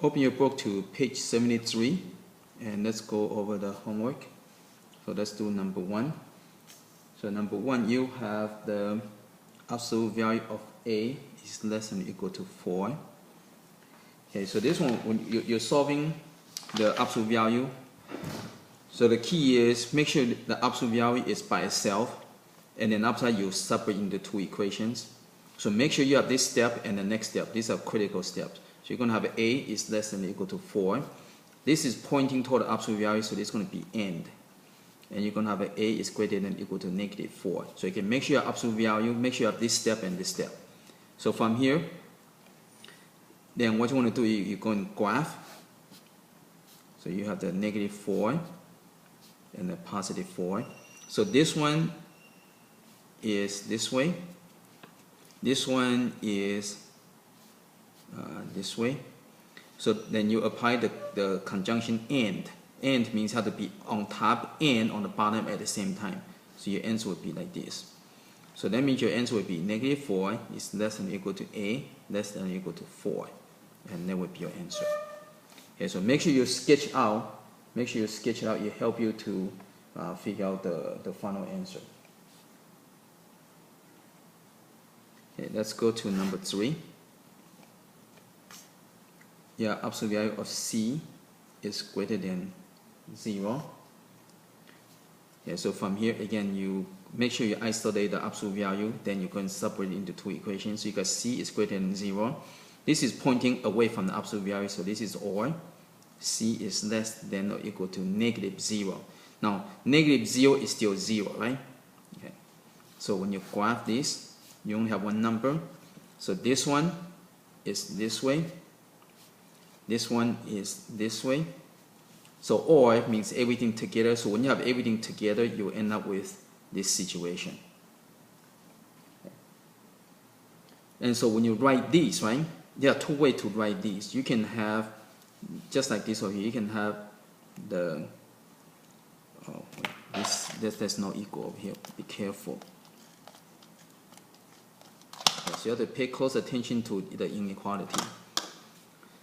Open your book to page 73 and let's go over the homework. So let's do number 1. So number 1, you have the absolute value of a is less than or equal to 4. Okay, so this one, when you're solving the absolute value, so the key is make sure the absolute value is by itself, and then after you separate into 2 equations. So make sure you have this step and the next step. These are critical steps. So you're going to have a is less than or equal to 4. This is pointing toward the absolute value, so this is going to be end. And you're going to have a is greater than or equal to negative 4. So you can make sure your absolute value, make sure you have this step and this step. So from here, then what you want to do, you go and graph. So you have the negative 4 and the positive 4. So this one is this way. This one is this way. So then you apply the conjunction and. And means have to be on top and on the bottom at the same time. So your answer would be like this. So that means your answer would be negative 4 is less than or equal to a, less than or equal to 4. And that would be your answer. Okay, so make sure you sketch out. Make sure you sketch it out. It help you to figure out the final answer. Okay, let's go to number 3. Yeah, absolute value of c is greater than 0. Yeah, so from here again, you make sure you isolate the absolute value, then you can separate it into 2 equations. So you got c is greater than 0. This is pointing away from the absolute value, so this is or. C is less than or equal to negative 0. Now, negative 0 is still 0, right? Okay. So when you graph this, you only have one number. So this one is this way. This one is this way. So or means everything together. So when you have everything together, you end up with this situation. Okay. And so when you write these, right, there are 2 ways to write these. You can have, just like this over here, you can have the, oh, that's not equal over here. Be careful. Okay, so you have to pay close attention to the inequality.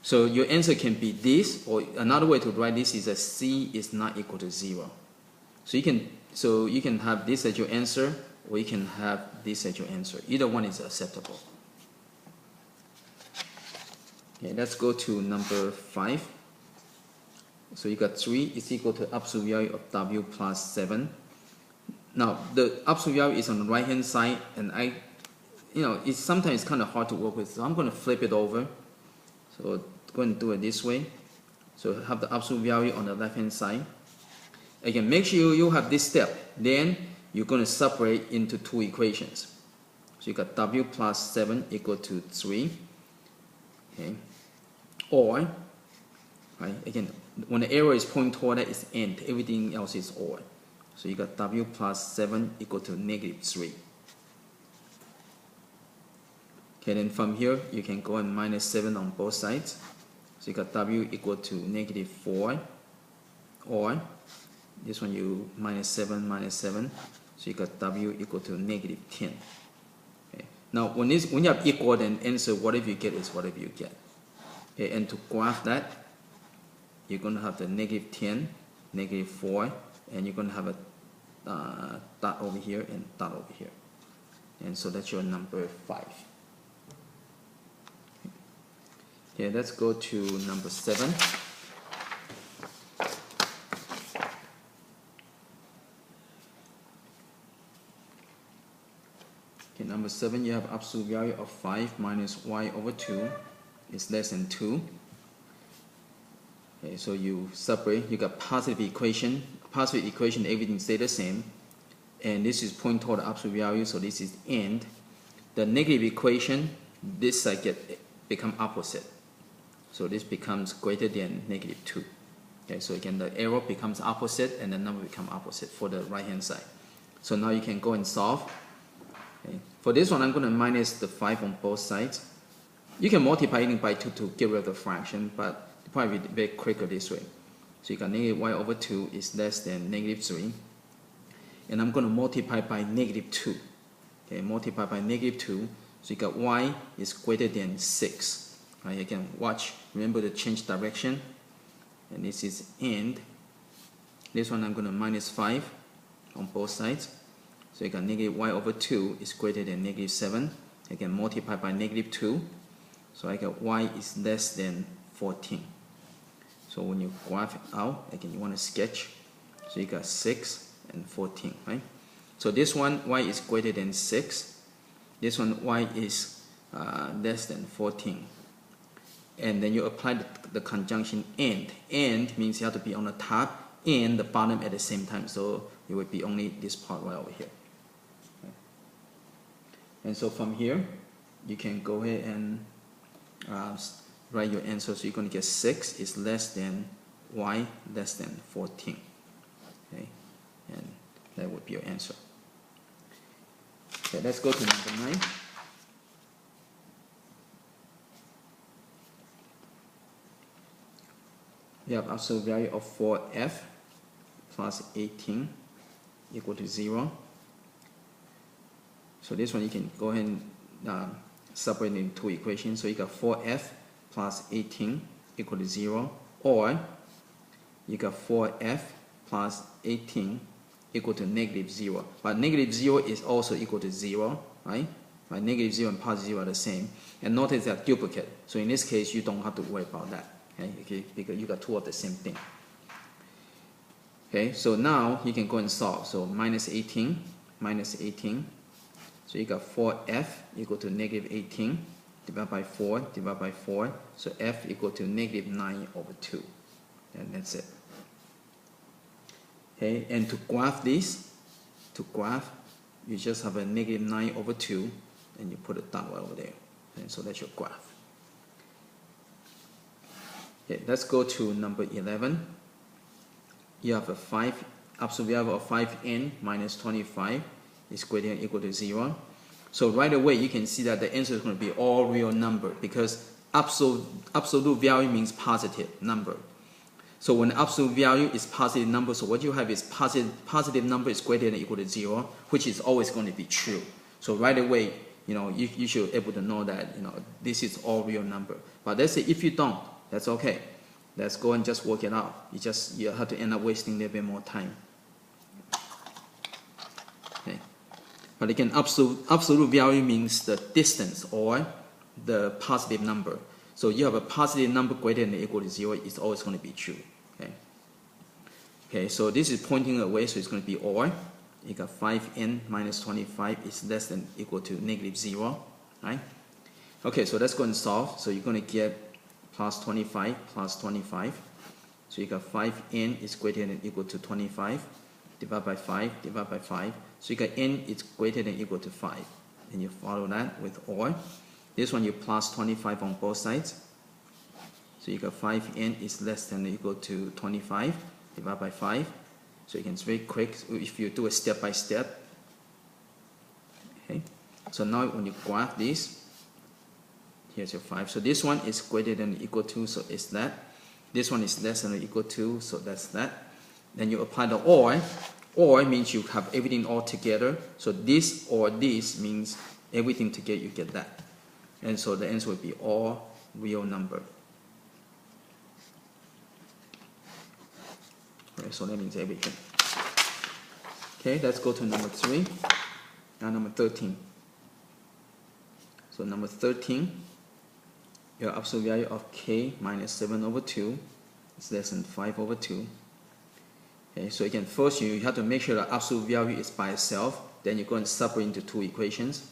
So your answer can be this, or another way to write this is that c is not equal to 0. So you can have this as your answer, or you can have this as your answer. Either one is acceptable. Okay, let's go to number 5. So you got 3 is equal to absolute value of w plus 7. Now the absolute value is on the right hand side, and it's sometimes kind of hard to work with. So I'm going to flip it over. So go and do it this way. So have the absolute value on the left hand side. Again, make sure you have this step. Then you're going to separate into 2 equations. So you got w plus 7 equal to 3. Okay. Or, right, again, when the arrow is pointing toward it, it's and. Everything else is or. So you got w plus 7 equal to negative 3. Okay, then from here, you can go and minus 7 on both sides. So you got w equal to negative 4. Or, this one you minus 7, so you got w equal to negative 10. Okay. Now, when you have equal, then answer whatever you get is whatever you get. Okay, and to graph that, you're going to have the negative 10, negative 4, and you're going to have a dot over here and dot over here. And so that's your number 5. Okay, let's go to number 7. Okay, number 7, you have absolute value of 5 minus y over 2 is less than 2. Okay, so you separate, you got positive equation, everything stay the same. And this is pointing toward the absolute value, so this is end. The negative equation, this side become opposite. So this becomes greater than negative 2. Okay, so again, the arrow becomes opposite and the number becomes opposite for the right hand side. So now you can go and solve. Okay. For this one, I'm going to minus the 5 on both sides. You can multiply it by 2 to get rid of the fraction, but it's probably very quicker this way. So you got negative y over 2 is less than negative 3. And I'm going to multiply by negative 2. Okay, multiply by negative 2. So you got y is greater than 6. Right, again, watch. Remember to change direction. And this is end. This one I'm going to minus 5 on both sides. So you got negative y over 2 is greater than negative 7. I can multiply by negative 2. So I got y is less than 14. So when you graph it out, again, you want to sketch. So you got 6 and 14, right? So this one, y is greater than 6. This one, y is less than 14. And then you apply the conjunction and. And means you have to be on the top and the bottom at the same time. So it would be only this part right over here. Okay. And so from here, you can go ahead and write your answer. So you're going to get 6 is less than y less than 14. Okay, and that would be your answer. Okay, let's go to number 9. We have absolute value of 4f plus 18 equal to 0. So this one you can go ahead and separate into two equations. So you got 4f plus 18 equal to 0, or you got 4f plus 18 equal to negative 0. But negative 0 is also equal to 0, right? Right? Negative 0 and positive 0 are the same. And notice they're duplicate. So in this case, you don't have to worry about that. Okay? Because you got two of the same thing. Okay, so now you can go and solve. So minus 18. So you got 4f equal to negative 18 divided by 4. So f equal to negative 9 over 2. And that's it. Okay, and to graph this, you just have a negative 9 over 2 and you put a dot right over there. And so that's your graph. Okay, let's go to number 11. You have a absolute value of 5n minus 25 is greater than or equal to 0. So right away you can see that the answer is going to be all real number, because absolute value means positive number. So when absolute value is positive number, so what you have is positive number is greater than or equal to 0, which is always going to be true. So right away, you should be able to know that this is all real number. But let's say if you don't, that's okay. Let's go and just work it out. You have to end up wasting a little bit more time. Okay. But again, absolute value means the distance or the positive number. So you have a positive number greater than or equal to 0, it's always going to be true. Okay. Okay, so this is pointing away, so it's going to be or. You got 5n minus 25 is less than or equal to negative 0. Right? Okay, so let's go and solve. So you're going to get plus 25 plus 25. So you got 5n is greater than or equal to 25. Divide by 5. So you got n is greater than or equal to 5. And you follow that with or. This one you plus 25 on both sides. So you got 5n is less than or equal to 25. Divide by 5. So you can it's very quick if you do it step by step. Okay. So now when you graph this, here's your 5. So this one is greater than or equal to, so it's that. This one is less than or equal to, so that's that. Then you apply the or. Or means you have everything all together. So this or this means everything together, you get that. And so the answer would be all real number. Okay, so that means everything. Okay, let's go to number 3. Now number 13. So number 13, your absolute value of k minus 7 over 2 is less than 5 over 2. Okay, so again, first you have to make sure the absolute value is by itself. Then you go and separate into two equations.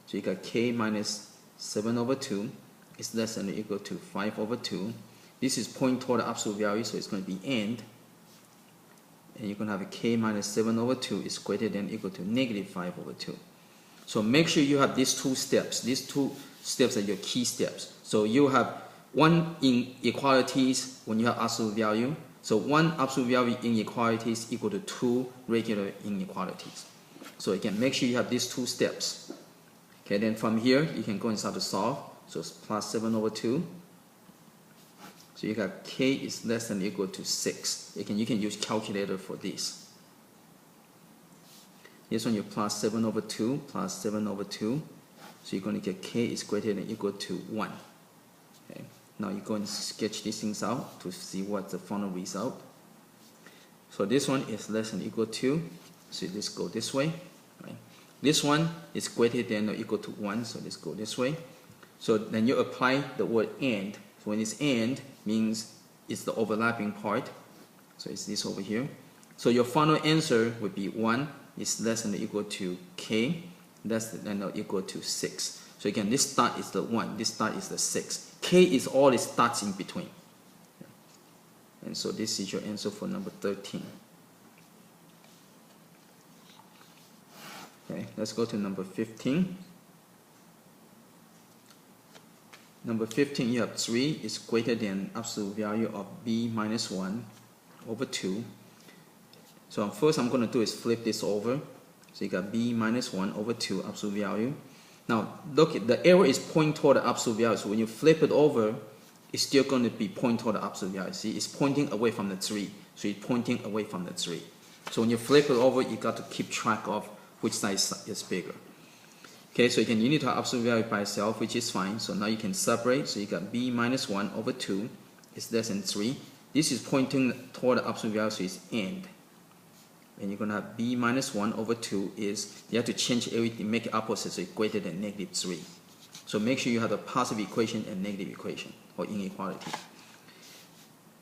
So you got k minus 7 over 2 is less than or equal to 5 over 2. This is pointing toward the absolute value, so it's going to be and. And you're going to have a k minus 7 over 2 is greater than or equal to negative 5 over 2. So make sure you have these two steps. These two steps are your key steps. So you have one inequalities when you have absolute value. So one absolute value inequalities equal to 2 regular inequalities. So again, make sure you have these two steps. Okay, then from here, you can go and start to solve. So it's plus 7 over 2. So you got k is less than or equal to 6. You can use calculator for this. This one you plus 7 over 2 plus 7 over 2. So you're going to get k is greater than or equal to 1. Okay. Now you're going to sketch these things out to see what's the final result. So this one is less than or equal to, so let's go this way. Right. This one is greater than or equal to 1, so let's go this way. So then you apply the word and. So when it's and, means it's the overlapping part. So it's this over here. So your final answer would be 1 is less than or equal to k, less than or equal to 6. So again, this start is the 1, this start is the 6. K is all it starts in between. And so this is your answer for number 13. Okay, let's go to number 15. Number 15, you have 3 is greater than absolute value of b minus 1 over 2. So first I'm going to do is flip this over. So you got b minus 1 over 2 absolute value. Now look, the arrow is pointing toward the absolute value. So when you flip it over, it's still going to be pointing toward the absolute value. See, it's pointing away from the 3. So it's pointing away from the 3. So when you flip it over, you got to keep track of which side is bigger. Okay, so again, you need to have absolute value by itself, which is fine. So now you can separate. So you got b minus 1 over 2 is less than 3. This is pointing toward the absolute value, so it's and. And you're going to have b minus 1 over 2 is, you have to change everything, make it opposite, so it's greater than negative 3. So make sure you have a positive equation and negative equation, or inequality.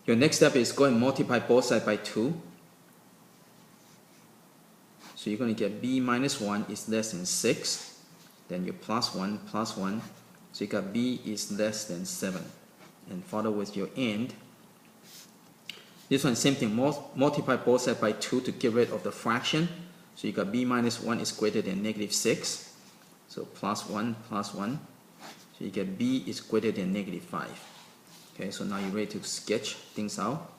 Your next step is go and multiply both sides by 2. So you're going to get b minus 1 is less than 6. Then you plus 1, plus 1. So you got b is less than 7. And follow with your and. This one, same thing, multiply both sides by 2 to get rid of the fraction. So you got b minus 1 is greater than negative 6. So plus 1, plus 1. So you get b is greater than negative 5. Okay, so now you're ready to sketch things out.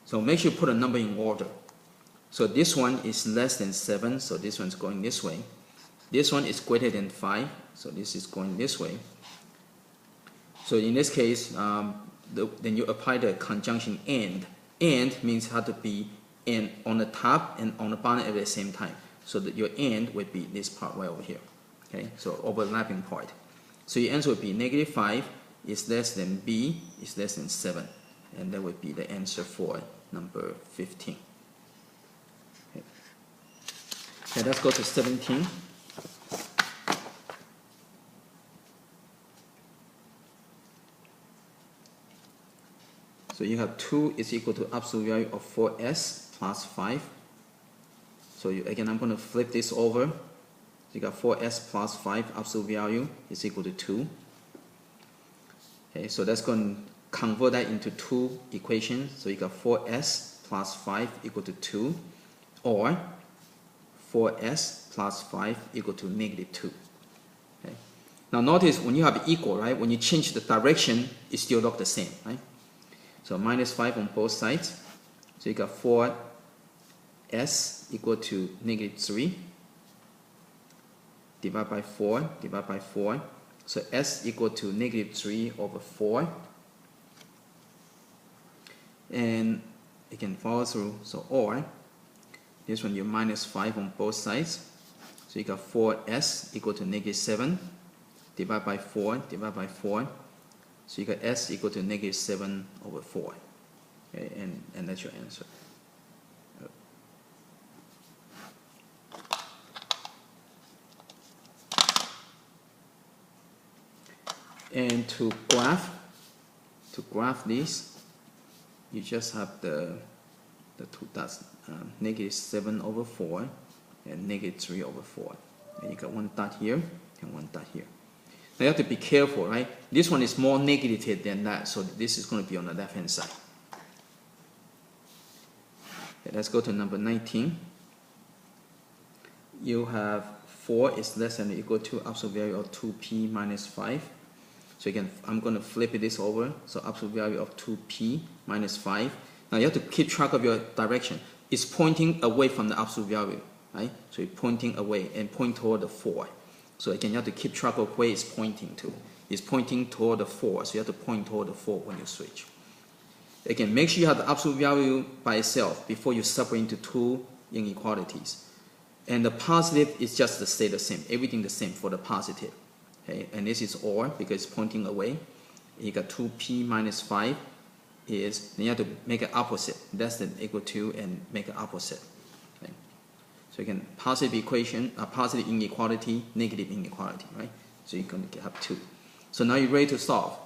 So make sure you put a number in order. So this one is less than 7, so this one's going this way. This one is greater than 5, so this is going this way. So in this case, then you apply the conjunction and. And means it has to be and on the top and on the bottom at the same time. So that your and would be this part right over here. Okay, so overlapping part. So your answer would be negative 5 is less than b is less than 7. And that would be the answer for number 15. Okay, let's go to 17. So you have 2 is equal to absolute value of 4s plus 5. So again, I'm going to flip this over. So you got 4s plus 5 absolute value is equal to 2. Okay, so that's going to convert that into 2 equations. So you got 4s plus 5 equal to 2, or 4s plus 5 equal to negative 2. Okay. Now notice when you have equal, right? When you change the direction, it still looks the same, right? So minus 5 on both sides. So you got 4s equal to negative 3. Divide by 4, divide by 4. So s equal to negative 3 over 4. And it can follow through. So or, this one you minus 5 on both sides. So you got 4s equal to negative 7. Divide by 4, divide by 4. So you got s equal to negative 7 over 4. Okay, and that's your answer. And to graph this, you just have the two dots, negative 7 over 4 and negative 3 over 4. And you got one dot here and one dot here. Now you have to be careful, right? This one is more negative than that, so this is going to be on the left hand side. Okay, let's go to number 19. You have 4 is less than or equal to absolute value of 2p minus 5. So again, I'm going to flip this over. So absolute value of 2p minus 5. Now you have to keep track of your direction. It's pointing away from the absolute value, right? So it's pointing away and point toward the 4. So again, you have to keep track of where it's pointing to. It's pointing toward the 4, so you have to point toward the 4 when you switch. Again, make sure you have the absolute value by itself before you separate into 2 inequalities. And the positive is just to stay the same, everything the same for the positive. Okay, and this is OR because it's pointing away. You got 2p minus 5 is, then you have to make it opposite, less than equal to, and make it opposite. Okay. So you can positive equation, positive inequality, negative inequality, right? So you're going to have 2. So now you're ready to solve.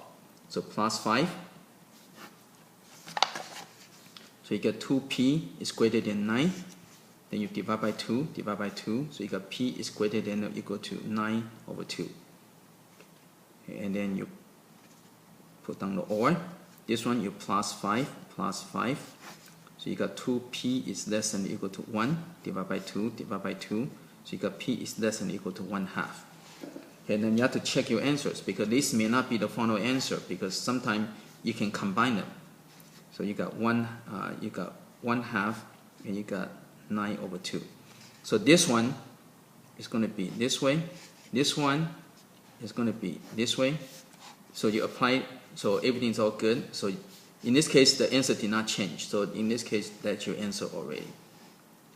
So plus 5. So you get 2p is greater than 9. Then you divide by 2, divide by 2. So you got p is greater than or equal to 9 over 2. Okay, and then you put down the OR. This one you plus 5, plus 5. So you got 2p is less than or equal to 1. Divide by 2, divide by 2. So you got p is less than or equal to 1/2. And then you have to check your answers because this may not be the final answer because sometimes you can combine them. So you got 1/2 and you got 9 over 2. So this one is going to be this way. This one is going to be this way. So you apply, so everything's all good. So in this case, the answer did not change. So in this case, that's your answer already.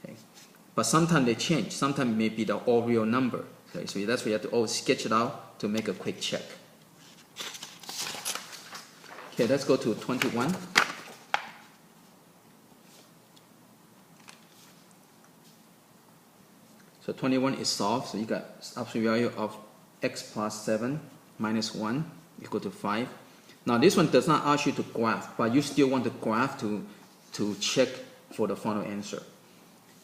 Okay. But sometimes they change. Sometimes it may be the all real number. Okay. So that's why you have to always sketch it out to make a quick check. Okay, let's go to 21. So 21 is solved. So you got absolute value of x plus 7 minus 1 equal to 5. Now this one does not ask you to graph, but you still want to graph to check for the final answer.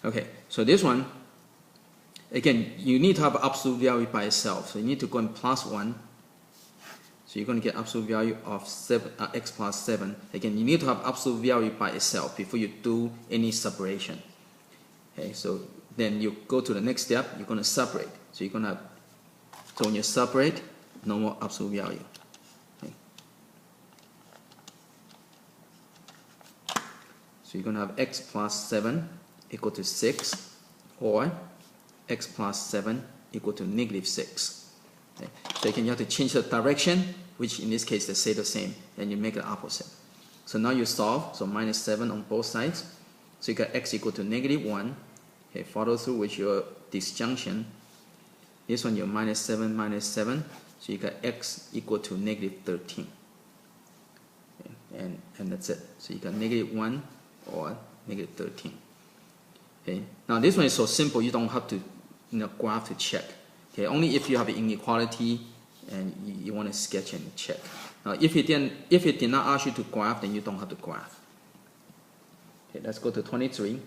Okay, so this one, again, you need to have absolute value by itself. So you need to go and plus 1. So you're going to get absolute value of x plus 7. Again, you need to have absolute value by itself before you do any separation. Okay, so then you go to the next step, you're going to separate. So you're going to have, so when you separate, no more absolute value. Okay. So you're going to have x plus 7 equal to 6, or x plus 7 equal to negative 6. Okay. So you have to change the direction, which in this case they stay the same, and you make it opposite. So now you solve, so minus 7 on both sides. So you got x equal to negative 1. Okay, follow through with your disjunction. This one you're minus 7, so you got x equal to negative 13. Okay, and that's it. So you got negative 1 or negative 13. Okay, now this one is so simple you don't have to graph to check. Okay, only if you have an inequality and you want to sketch and check. Now if it did not ask you to graph, then you don't have to graph. Okay, let's go to 23.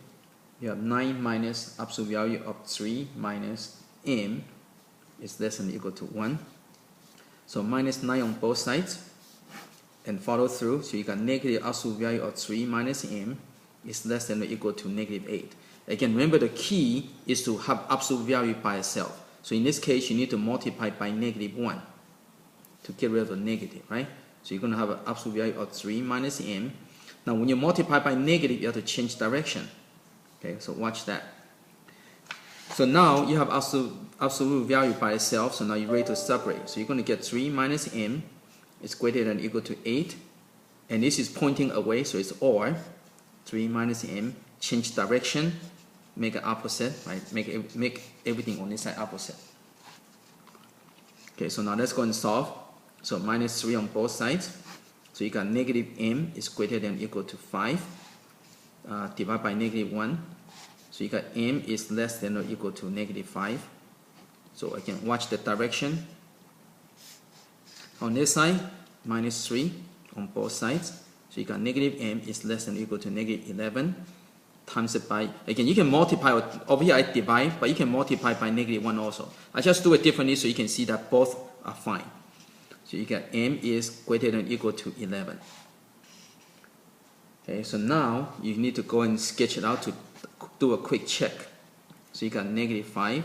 You have 9 minus absolute value of 3 minus m is less than or equal to 1. So minus 9 on both sides and follow through. So you got negative absolute value of 3 minus m is less than or equal to negative 8. Again, remember the key is to have absolute value by itself. So in this case, you need to multiply by negative 1 to get rid of the negative, right? So you're going to have an absolute value of 3 minus m. Now when you multiply by negative, you have to change direction. Okay, so watch that. So now you have absolute value by itself, so now you're ready to separate. So you're going to get 3 minus m is greater than or equal to 8. And this is pointing away, so it's OR. 3 minus m, change direction, make it opposite, right? Make everything on this side opposite. Okay, so now let's go and solve. So minus 3 on both sides. So you got negative m is greater than or equal to 5. Divide by negative 1. So you got m is less than or equal to negative 5. So again, watch the direction. On this side, minus 3 on both sides. So you got negative m is less than or equal to negative 11. Times it by, again, you can multiply, over here I divide, but you can multiply by negative 1 also. I just do it differently so you can see that both are fine. So you got m is greater than or equal to 11. Okay, so now you need to go and sketch it out to do a quick check. So you got negative 5,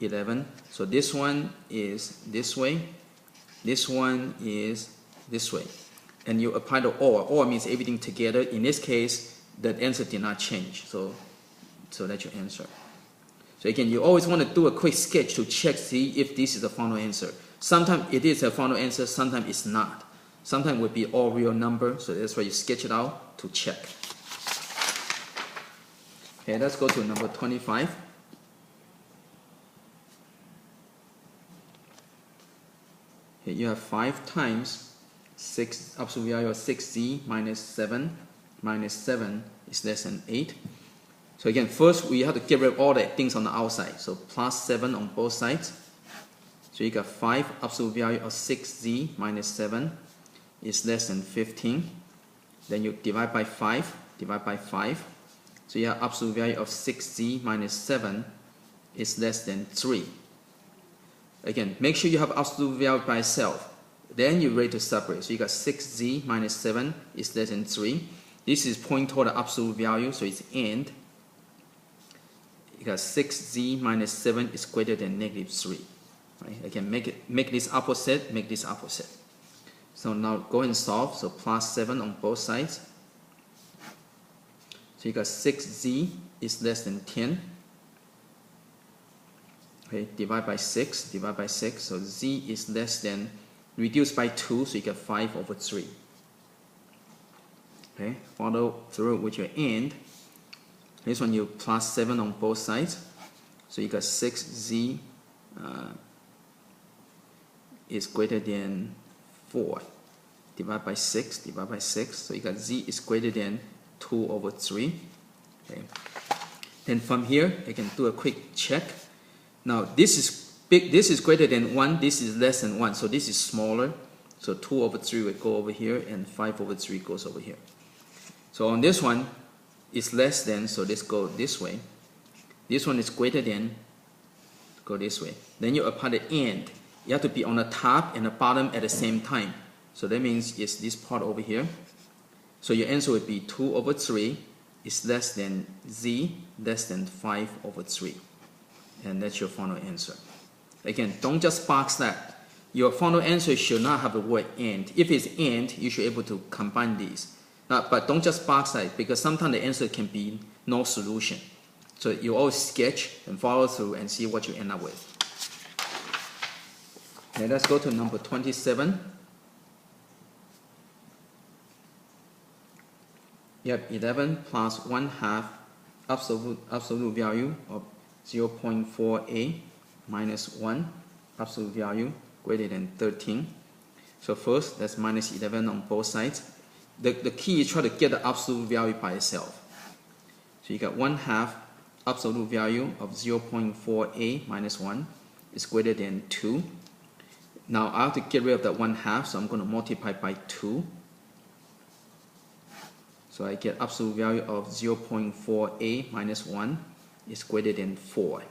11. So this one is this way. This one is this way. And you apply the OR. OR means everything together. In this case, the answer did not change. So that's your answer. So again, you always want to do a quick sketch to check, see if this is the final answer. Sometimes it is a final answer, sometimes it's not. Sometimes it would be all real number, so that's why you sketch it out to check. Okay, let's go to number 25. Here you have 5 times 6, absolute value of 6z minus 7 is less than 8. So again, first we have to get rid of all the things on the outside. So plus 7 on both sides. So you got 5 absolute value of 6z minus 7 is less than 15. Then you divide by 5. So you have absolute value of 6z minus 7 is less than 3. Again, make sure you have absolute value by itself. Then you're ready to separate. So you got 6z minus 7 is less than 3. This is pointing toward the absolute value, so it's and. You got 6z minus 7 is greater than negative 3. Right? Again, make this opposite, make this opposite. So now go and solve. So plus 7 on both sides. So you got 6z is less than 10. Okay, divide by 6. So z is less than, reduced by 2, so you get 5 over 3. Okay, follow through with your and. This one you plus 7 on both sides. So you got 6z is greater than 4. Divide by 6. So you got z is greater than 2 over 3. Okay. Then from here, you can do a quick check. Now this is big, this is greater than 1, this is less than 1, so this is smaller. So 2 over 3 will go over here, and 5 over 3 goes over here. So on this one, it's less than, so let's go this way. This one is greater than, go this way. Then you apply the and. You have to be on the top and the bottom at the same time. So that means it's this part over here. So your answer would be 2 over 3 is less than z, less than 5 over 3. And that's your final answer. Again, don't just box that. Your final answer should not have the word and. If it's and, you should be able to combine these. But don't just box that, because sometimes the answer can be no solution. So you always sketch and follow through and see what you end up with. Okay, let's go to number 27. You have 11 plus 1/2 absolute value of 0.4a minus 1 absolute value greater than 13. So first, that's minus 11 on both sides. The key is try to get the absolute value by itself. So you got 1/2 absolute value of 0.4a minus 1 is greater than 2. Now I have to get rid of that 1/2, so I'm going to multiply by 2. So I get absolute value of 0.4a minus 1 is greater than 4.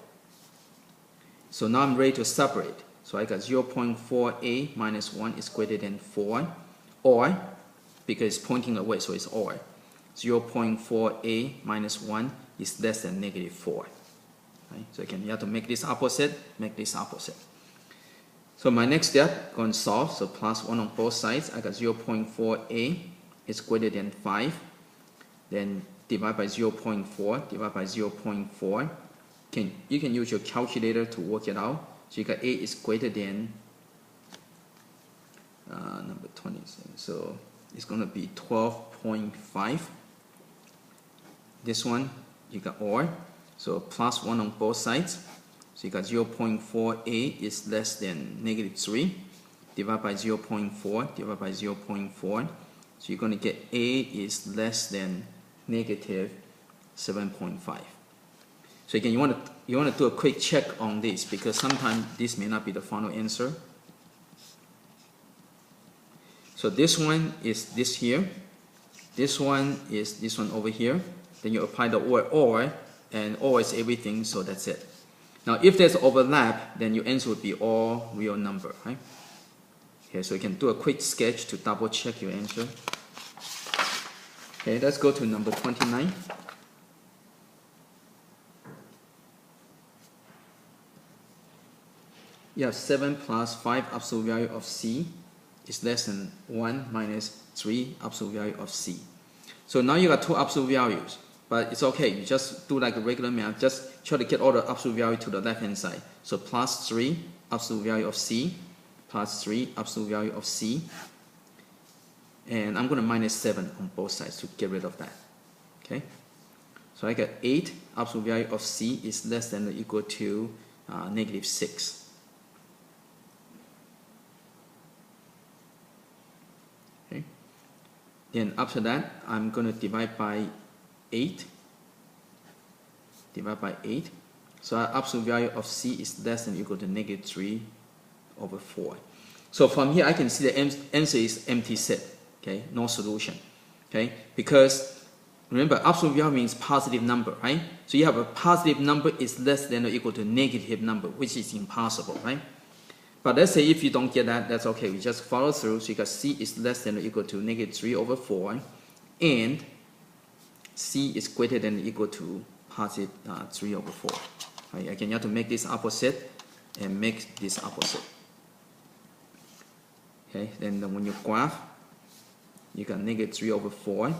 So now I'm ready to separate. So I got 0.4a minus 1 is greater than 4, or, because it's pointing away, so it's or, 0.4a minus 1 is less than negative 4. Right? So again, you have to make this opposite, make this opposite. So my next step, go and solve. So plus 1 on both sides. I got 0.4a is greater than 5. Then divide by 0.4, divide by 0.4. You can use your calculator to work it out. So you got a is greater than number 27. So it's going to be 12.5. This one, you got or. So plus 1 on both sides. So you got 0.4a is less than negative 3. Divide by 0.4, divide by 0.4. So you're going to get a is less than negative 7.5. So again, you want to do a quick check on this, because sometimes this may not be the final answer. So this one is this here. This one is this one over here. Then you apply the or, and or is everything, so that's it. Now if there's overlap, then your answer would be all real number, right? Okay, so you can do a quick sketch to double check your answer. Okay, let's go to number 29. You have 7 plus 5 absolute value of c is less than 1 minus 3 absolute value of c. So now you got two absolute values, but it's okay. You just do like a regular math. Just try to get all the absolute value to the left-hand side. So plus 3 absolute value of c, plus 3 absolute value of c. And I'm going to minus 7 on both sides to get rid of that. Okay? So I got 8 absolute value of c is less than or equal to negative 6. Okay. Then after that, I'm going to divide by 8. Divide by 8. So our absolute value of C is less than or equal to negative 3 over 4. So from here, I can see the answer is empty set. Okay, no solution. Okay, because remember, absolute value means positive number, right? So you have a positive number is less than or equal to negative number, which is impossible, right? But let's say if you don't get that, that's okay. We just follow through. So you got C is less than or equal to negative 3 over 4, and C is greater than or equal to positive 3 over 4. Right? Again, you have to make this opposite and make this opposite. Okay, then when you graph, you got negative 3 over 4,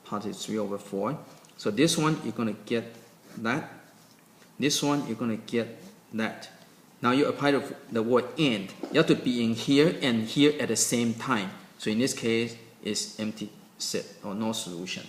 positive 3 over 4. So this one, you're going to get that. This one, you're going to get that. Now you apply the word and. You have to be in here and here at the same time. So in this case, it's empty set or no solution.